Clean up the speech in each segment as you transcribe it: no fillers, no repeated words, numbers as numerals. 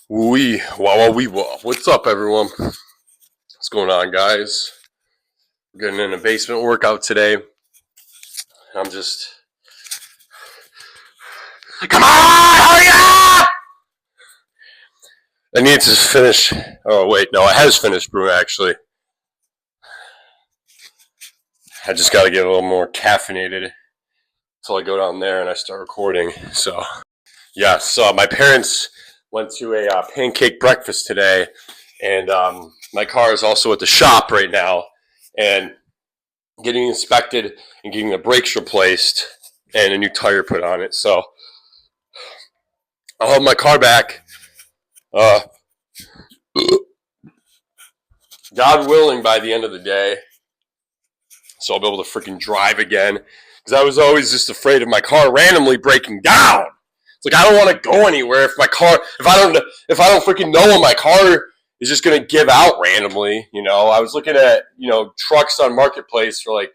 Wee, wah, wee, wah. What's up, everyone? What's going on, guys? We're getting in a basement workout today. I'm just... Come on! Hurry up! I need to finish... Oh, wait, no, it has finished brewing, actually. I just got to get a little more caffeinated until I go down there and I start recording. So, yes, my parents went to a pancake breakfast today, and my car is also at the shop right now, and getting inspected and getting the brakes replaced and a new tire put on it. So I'll have my car back. God willing, by the end of the day. So I'll be able to freaking drive again. Because I was always just afraid of my car randomly breaking down. It's like I don't want to go anywhere if I don't freaking know when my car is just gonna give out randomly. You know, I was looking at trucks on Marketplace for like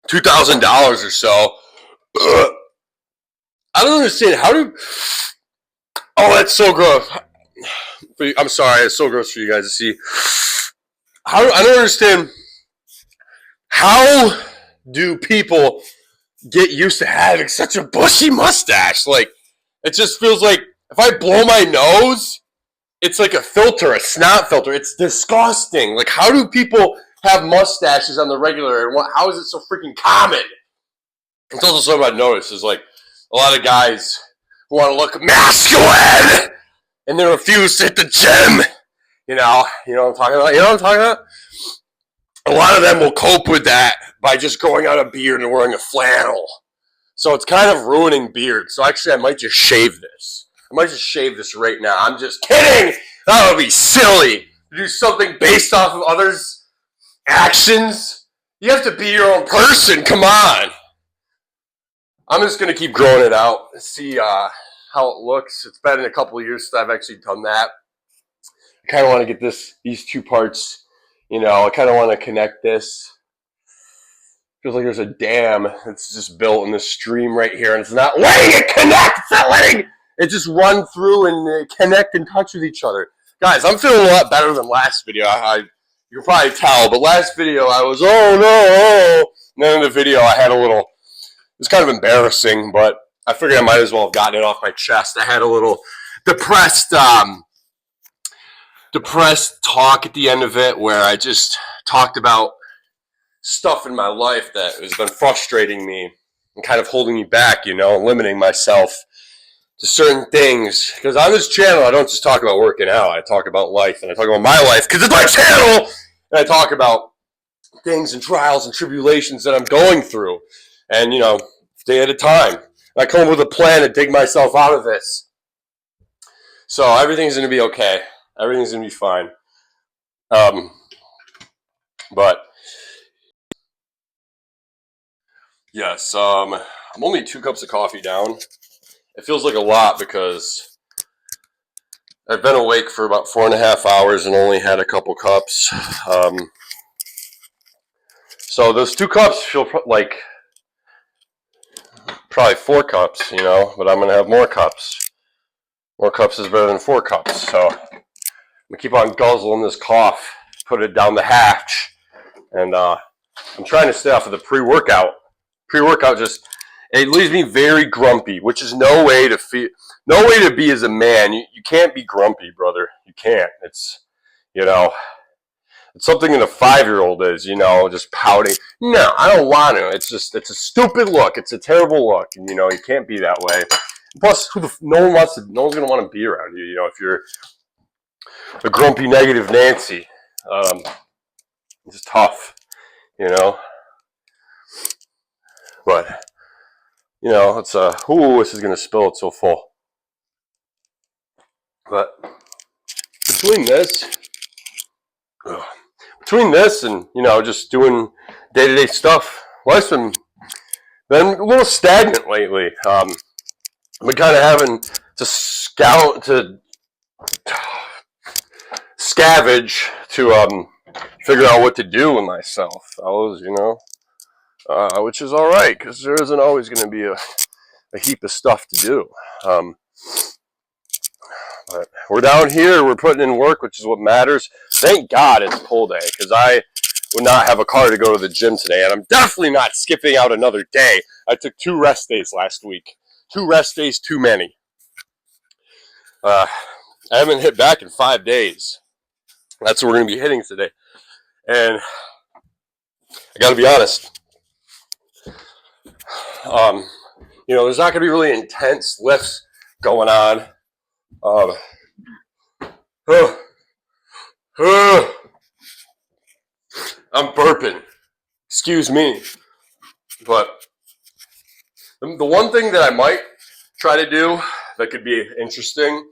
$2,000 or so. Ugh. I don't understand. How do... Oh, that's so gross. I'm sorry. It's so gross for you guys to see. I don't understand. How do people get used to having such a bushy mustache? Like, it just feels like if I blow my nose, it's like a filter, a snot filter. It's disgusting. Like, how do people have mustaches on the regular, and how is it so freaking common? It's also something I've noticed is like a lot of guys who want to look masculine and they refuse to hit the gym. You know what I'm talking about? You know what I'm talking about? A lot of them will cope with that by just growing out a beard and wearing a flannel. So it's kind of ruining beard. So actually, I might just shave this. I might just shave this right now. I'm just kidding. That would be silly to do something based off of others' actions. You have to be your own person. Come on. I'm just going to keep growing it out, see how it looks. It's been a couple of years since I've actually done that. I kind of want to get these two parts, I kind of want to connect this. Feels like there's a dam that's just built in this stream right here, and it's not letting it connect. It's not letting it just run through and connect and touch with each other. Guys, I'm feeling a lot better than last video. You can probably tell, but last video I was, oh no. And then in the video I had a little... It's kind of embarrassing, but I figured I might as well have gotten it off my chest. I had a little depressed talk at the end of it where I just talked about stuff in my life that has been frustrating me and kind of holding me back, limiting myself to certain things. Because on this channel, I don't just talk about working out. I talk about life, and I talk about my life because it's my channel. And I talk about things and trials and tribulations that I'm going through. And, day at a time. I come up with a plan to dig myself out of this. So everything's going to be okay. Everything's going to be fine. But, yes, I'm only 2 cups of coffee down. It feels like a lot because I've been awake for about 4.5 hours and only had a couple cups. So those 2 cups feel like... probably 4 cups, but I'm going to have more cups. More cups is better than 4 cups. So I'm going to keep on guzzling this cough, put it down the hatch. And I'm trying to stay off of the pre-workout. Pre-workout just, it leaves me very grumpy, which is no way to be as a man. You can't be grumpy, brother. You can't. It's something that a 5-year-old is, just pouting. No, I don't want to. It's a stupid look. It's a terrible look, and you can't be that way. Plus, no one's gonna want to be around you. If you're a grumpy, negative Nancy, it's tough, But it's this is gonna spill. It's so full. But between this. Between this and, just doing day-to-day stuff, life's been a little stagnant lately. I've been kind of having to scavenge to figure out what to do with myself, fellas, which is all right because there isn't always going to be a heap of stuff to do. But we're down here, we're putting in work, which is what matters. Thank God it's pull day, because I would not have a car to go to the gym today, and I'm definitely not skipping out another day. I took 2 rest days last week. 2 rest days too many. I haven't hit back in 5 days. That's what we're going to be hitting today. And I got to be honest, there's not going to be really intense lifts going on. I'm burping. Excuse me. But the one thing that I might try to do that could be interesting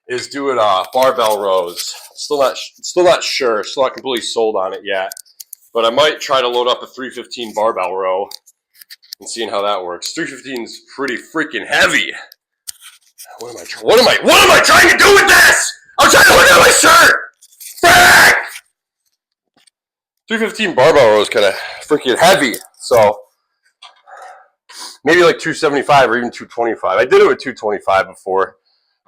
is doing barbell rows. Still not sure. Still not completely sold on it yet. But I might try to load up a 315 barbell row and seeing how that works. 315 is pretty freaking heavy. What am I trying to do with this? I'm trying to look at my shirt. Frick! 315 barbell row is kind of freaking heavy, so maybe like 275 or even 225. I did it with 225 before.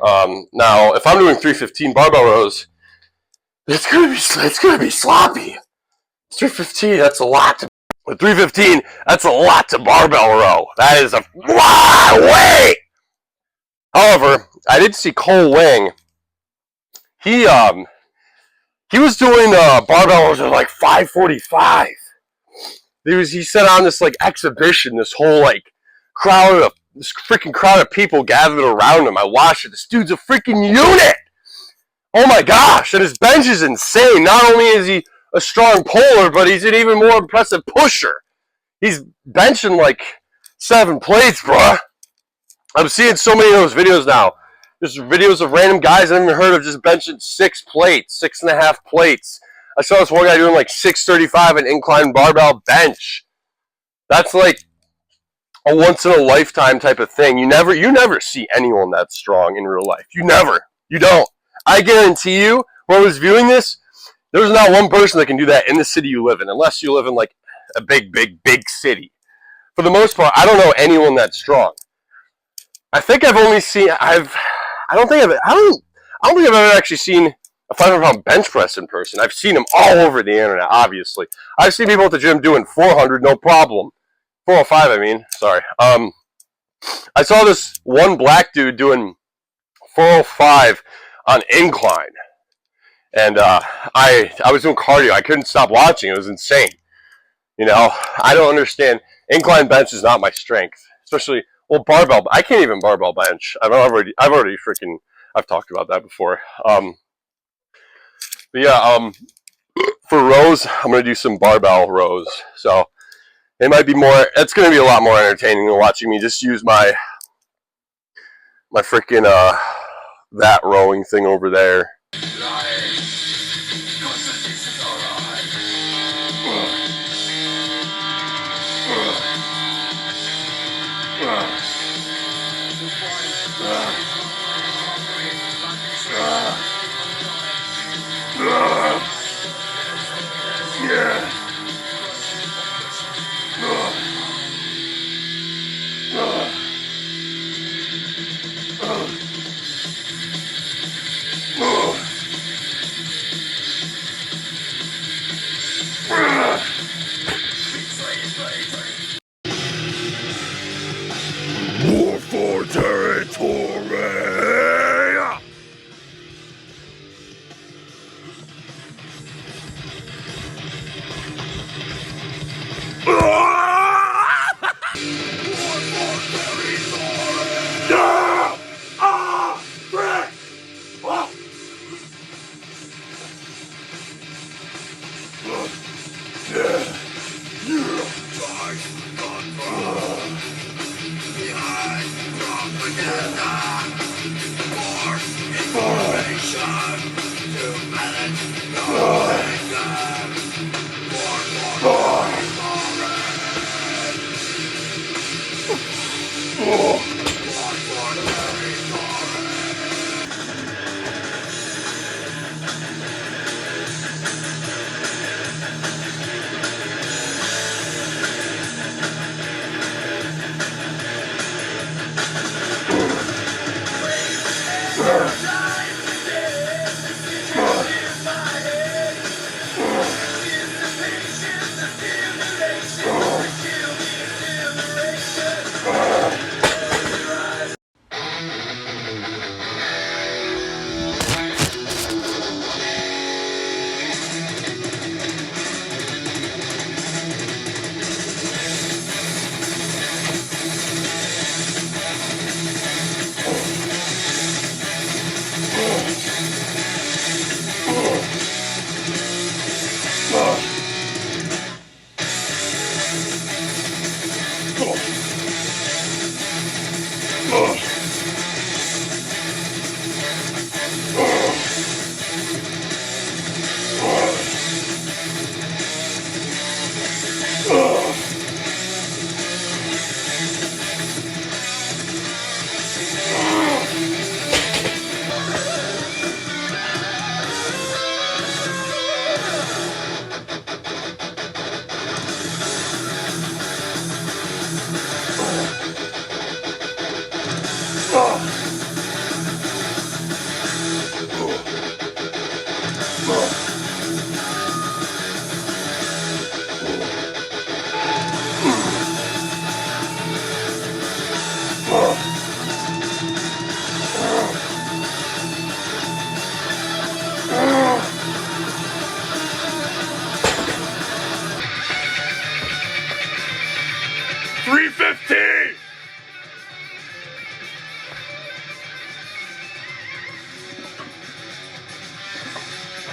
Now, if I'm doing 315 barbell rows, it's gonna be sloppy. 315, that's a lot. With 315, that's a lot to barbell row. That is a lot of weight. However, I did see Cole Wing. He was doing barbell rows at like 545. He set on this like exhibition, this whole like this freaking crowd of people gathered around him. I watched it. This dude's a freaking unit. Oh my gosh, and his bench is insane. Not only is he a strong puller, but he's an even more impressive pusher. He's benching like 7 plates, bruh. I'm seeing so many of those videos now. There's videos of random guys I've never heard of just benching 6 plates, 6.5 plates. I saw this one guy doing like 635 an incline barbell bench. That's like a once in a lifetime type of thing. You never see anyone that strong in real life. You don't. I guarantee you, whoever was viewing this, there's not one person that can do that in the city you live in, unless you live in like a big city. For the most part, I don't know anyone that's strong. I think I've only seen I don't think I've ever actually seen a 500-pound bench press in person. I've seen them all over the internet, obviously. I've seen people at the gym doing 400, no problem. 405, I mean. Sorry. I saw this one black dude doing 405 on incline. And I was doing cardio. I couldn't stop watching. It was insane. I don't understand. Incline bench is not my strength. Especially, barbell. I can't even barbell bench. I've talked about that before. For rows, I'm going to do some barbell rows. So it might be more, it's going to be a lot more entertaining than watching me just use my freaking, that rowing thing over there.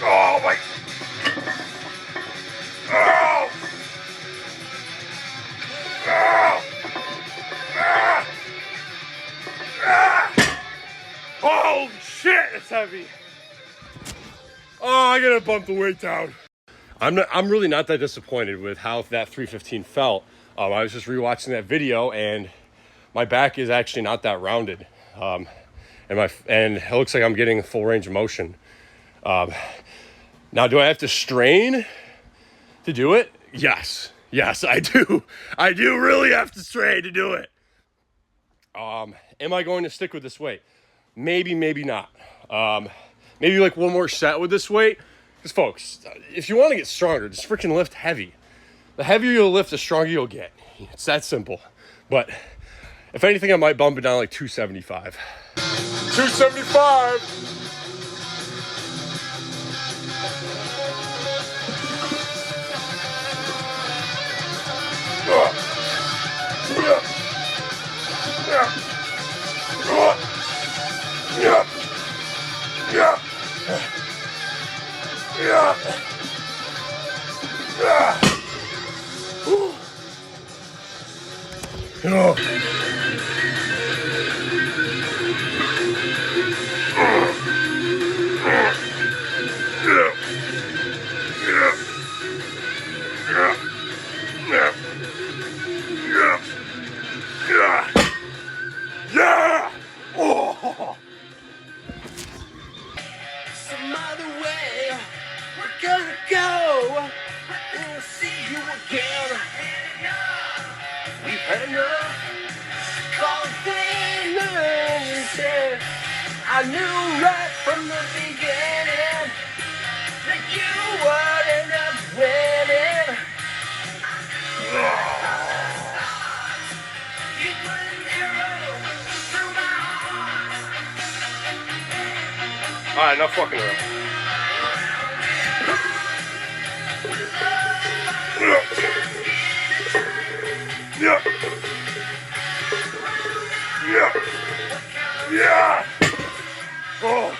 Oh my! Oh! Oh! Ah! Ah! Oh shit! It's heavy. Oh, I gotta bump the weight down. I'm really not that disappointed with how that 315 felt. I was just rewatching that video, and my back is actually not that rounded, and it looks like I'm getting full range of motion. Now, do I have to strain to do it? Yes, I do. I do really have to strain to do it. Am I going to stick with this weight? Maybe, maybe not. Maybe like one more set with this weight. Because folks, if you want to get stronger, just freaking lift heavy. The heavier you'll lift, the stronger you'll get. It's that simple. But if anything, I might bump it down like 275. 275! Yeah! Oh! Some other way, we're gonna go and see you again. We've had enough. Call it I knew right from the beginning that you would end up winning. You put an arrow through my heart. Alright, enough fucking around. Yeah. Yeah. Yeah. Oh.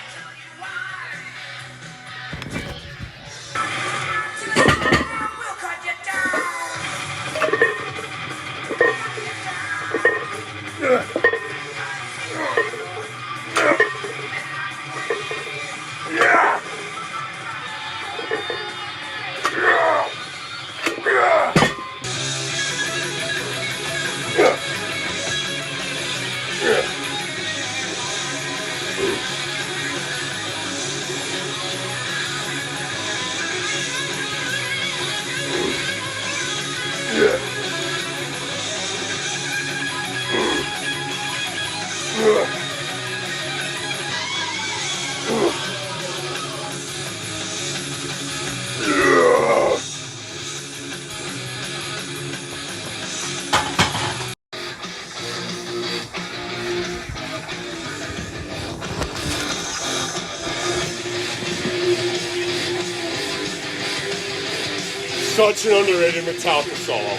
Such an underrated Metallica solo.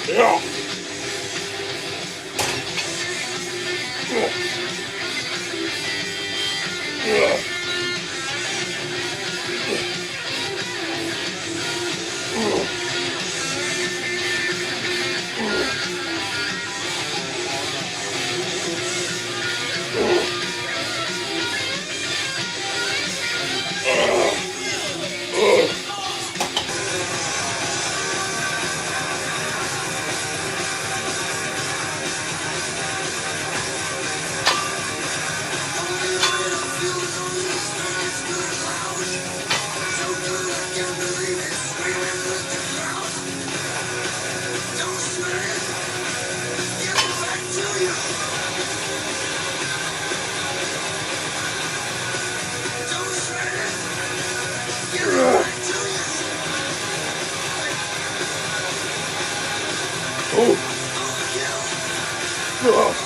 Yeah. Ugh.